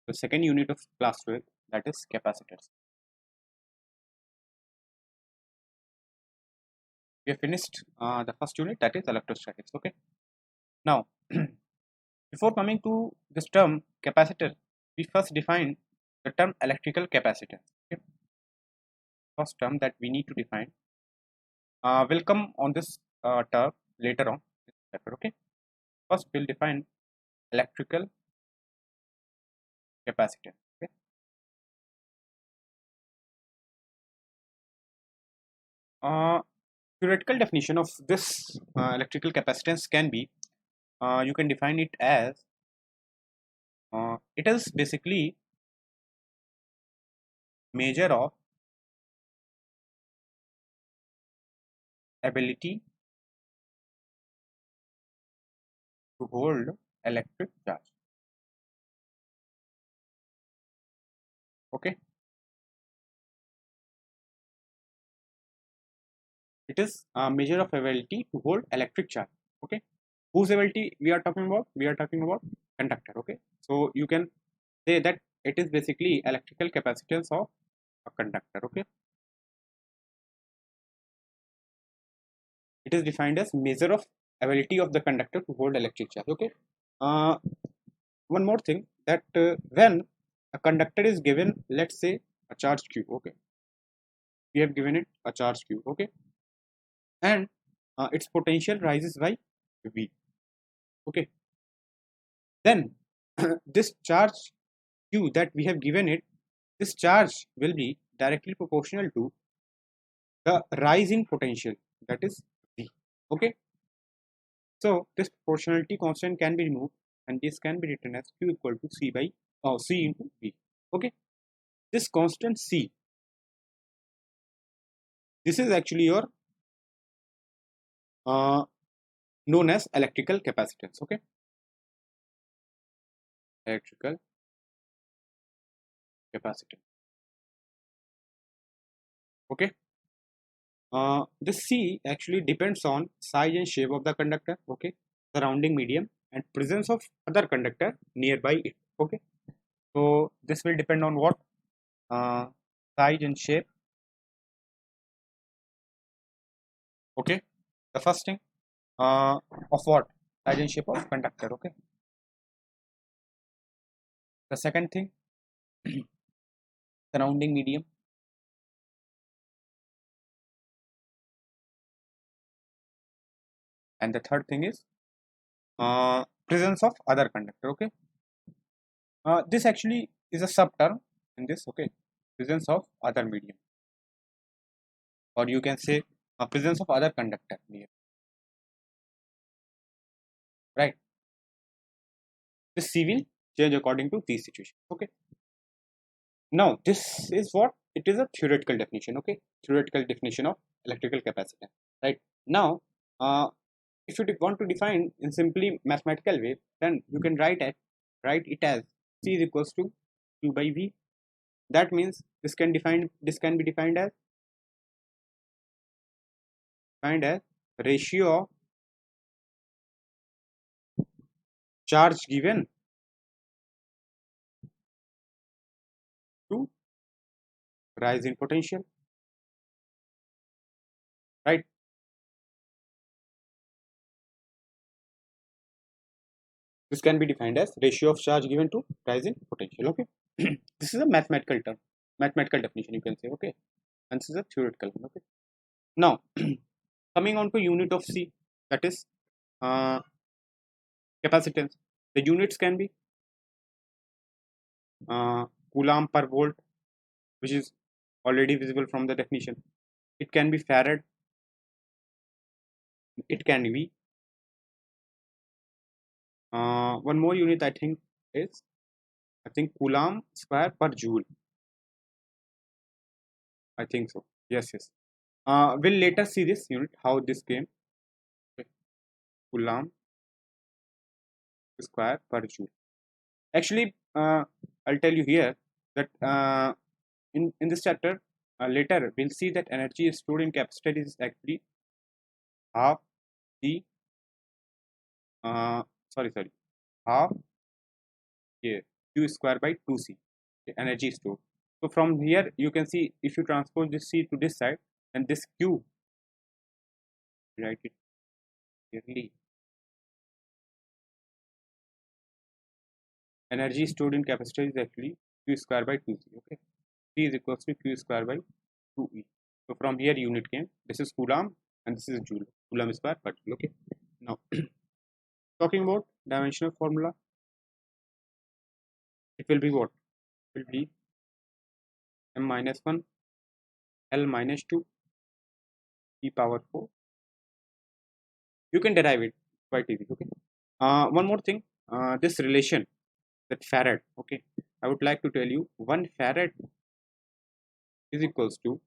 the second unit of class 12, that is capacitors. We have finished the first unit, that is electrostatics. Okay. Now, before coming to this term capacitor, we first define the term electrical capacitance. Okay. First term that we need to define. Will come on this term later on. Okay. First, we'll define electrical capacitance. Okay. Theoretical definition of this electrical capacitance can be, you can define it as, it is basically measure of ability to hold electric charge. Okay. It is a measure of ability to hold electric charge. Okay. Whose ability we are talking about? We are talking about conductor. Okay. So you can say that it is basically electrical capacitance of a conductor. Okay. It is defined as measure of ability of the conductor to hold electric charge. Okay. One more thing, that when a conductor is given, let's say a charge q. Okay. We have given it a charge q. Okay. And its potential rises by v. Okay. Then this charge q that we have given it, this charge will be directly proportional to the rise in potential, that is v. Okay. So this proportionality constant can be removed, and this can be written as q equal to c by c into v. Okay. This constant c, this is actually your known as electrical capacitance. Okay. Electrical capacitance. Okay. This C actually depends on size and shape of the conductor, okay, surrounding medium, and presence of other conductor nearby it. Okay. So this will depend on what? Size and shape. Okay. The first thing, of what? Size and shape of conductor. Okay. The second thing, surrounding medium. And the third thing is presence of other conductor. Okay. This actually is a subterm in this. Okay. Presence of other medium, or you can say presence of other conductor near. Right. This C will change according to these situations. Okay. Now this is what it is, a theoretical definition. Okay. Theoretical definition of electrical capacitance. Right. Now, if you want to define in simply mathematical way, then you can write it as C is equals to Q by V. That means this can be defined as ratio of charge given to rise in potential. Right. This can be defined as ratio of charge given to rise in potential. Okay. This is a mathematical term, mathematical definition, you can say. Okay. And this is a theoretical one. Okay. Now, coming on to unit of C, that is capacitance. The units can be coulomb per volt, which is already visible from the definition. It can be farad. It can be one more unit, I think coulomb square per joule. I think so. Yes. We'll later see this unit, how this came. Okay. Coulomb square per joule. Actually, I'll tell you here that in this chapter, later we'll see that energy stored in capacitor is actually half the sorry half q square by 2c, okay, energy stored. So from here you can see, if you transpose this c to this side, then this q, write it clearly, energy stored in capacitor is actually q square by 2c, okay. C is equals to q square by 2e. So from here unit came, this is coulomb and this is joule, coulomb square per joule, okay. Now talking about dimensional formula, it will be what? It will be m minus 1 L minus 2 e power 4. You can derive it quite easy, okay. One more thing, this relation, that farad, okay, I would like to tell you 1 farad is equals to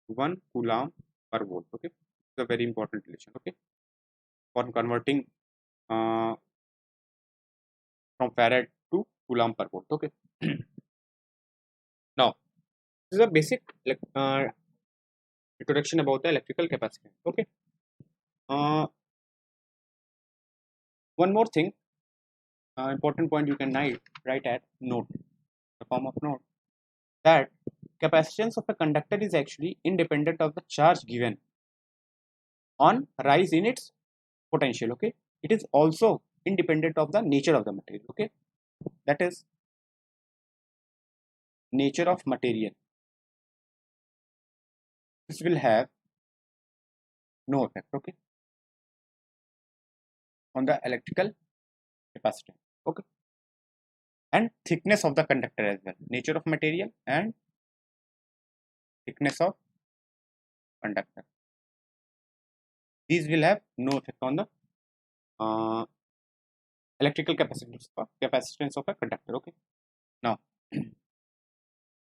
1 coulomb per volt, okay. It's a very important relation, okay, for converting uh, from farad to coulomb per volt, okay. Now this is a basic introduction about the electrical capacitance, okay. uh, One more thing, important point you can write at note, the form of note, that capacitance of a conductor is actually independent of the charge given on rise in its potential, okay. It is also independent of the nature of the material, okay. That is, nature of material, this will have no effect, okay, on the electrical capacitance, okay. And thickness of the conductor as well, nature of material and thickness of conductor, these will have no effect on the uh, electrical capacitance of a conductor, okay. Now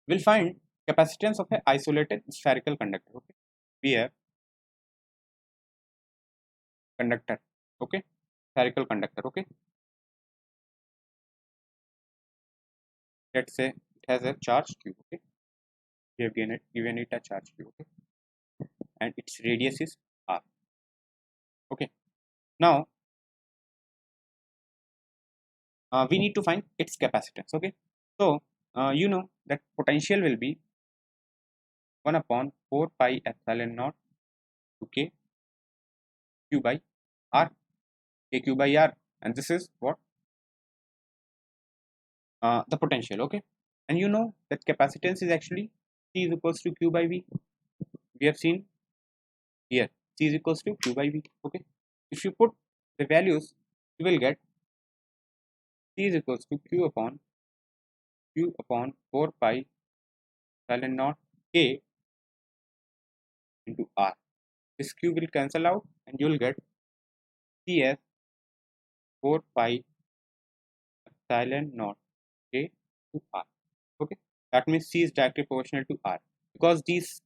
we'll find capacitance of an isolated spherical conductor, okay. We have conductor, okay, spherical conductor, okay. Let's say it has a charge q, okay. We have given it a charge q, okay, and its radius is r, okay. Now we need to find its capacitance, okay. So you know that potential will be 1 upon 4 pi epsilon naught to k q by r, k q by r, and this is what the potential, okay. And you know that capacitance is actually c is equals to q by v. We have seen here c is equals to q by v, okay. If you put the values, you will get c is equals to q upon 4 pi epsilon naught k into r. This q will cancel out and you will get c as 4 pi epsilon naught k to r, okay. That means c is directly proportional to r, because these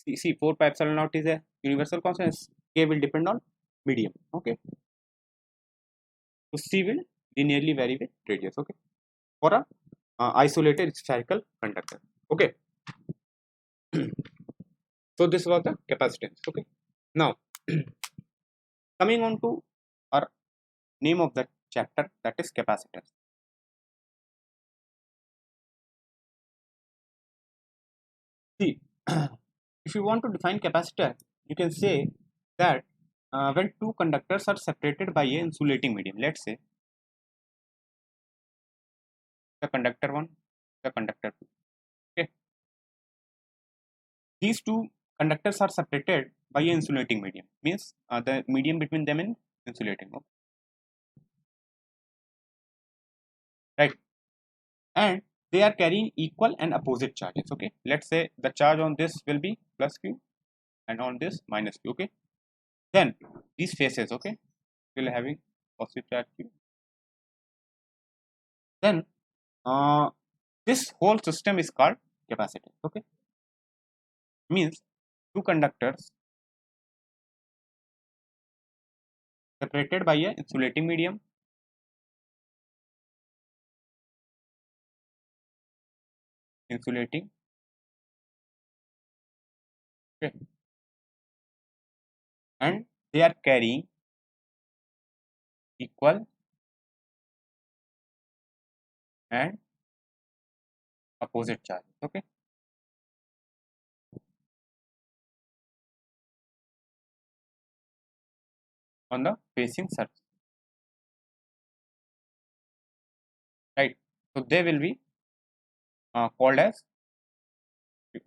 see 4 pi epsilon naught is a universal constant, k will depend on medium, okay. So c will linearly vary with radius, okay, for a isolated spherical conductor, okay. So this was the capacitance, okay. Now coming on to our name of the chapter, that is capacitance. See, if you want to define capacitor, you can say that when two conductors are separated by a insulating medium, let's say the conductor 1, the conductor 2, okay. These two conductors are separated by an insulating medium, means the medium between them is insulating, okay, right. And they are carrying equal and opposite charges, okay. Let's say the charge on this will be plus q and on this minus q, okay. Then these faces, okay, will having positive charge q. Then uh, this whole system is called capacitance, okay. Means two conductors separated by a insulating medium, insulating, okay, and they are carrying equal and opposite charges. Okay, on the facing surface, right? So they will be called as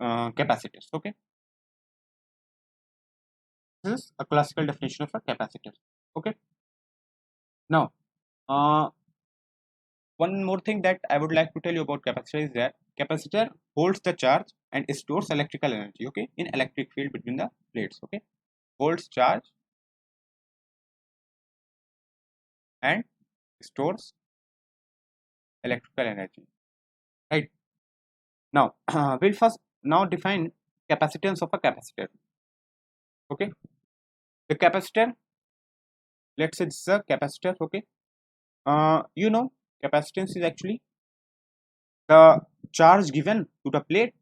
capacitors. Okay, this is a classical definition of a capacitor. Okay, now one more thing that I would like to tell you about capacitor is that capacitor holds the charge and stores electrical energy. Okay, in electric field between the plates. Okay, holds charge and stores electrical energy. Right, now we'll first now define capacitance of a capacitor. Okay, the capacitor, let's say this is a capacitor. Okay, you know, capacitance is actually the charge given to the plate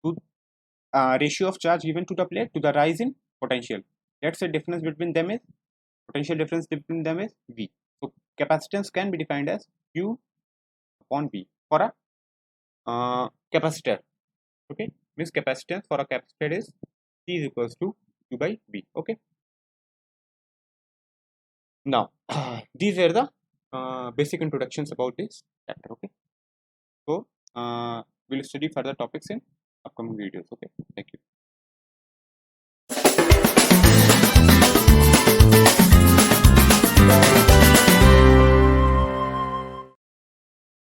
to ratio of charge given to the plate to the rise in potential. Let's say difference between them is potential difference between them is V. So capacitance can be defined as Q upon V for a capacitor. Okay, means capacitance for a capacitor is C is equals to Q by V. Okay, now these are the basic introductions about this chapter. Okay, so we'll study further topics in upcoming videos. Okay, thank you.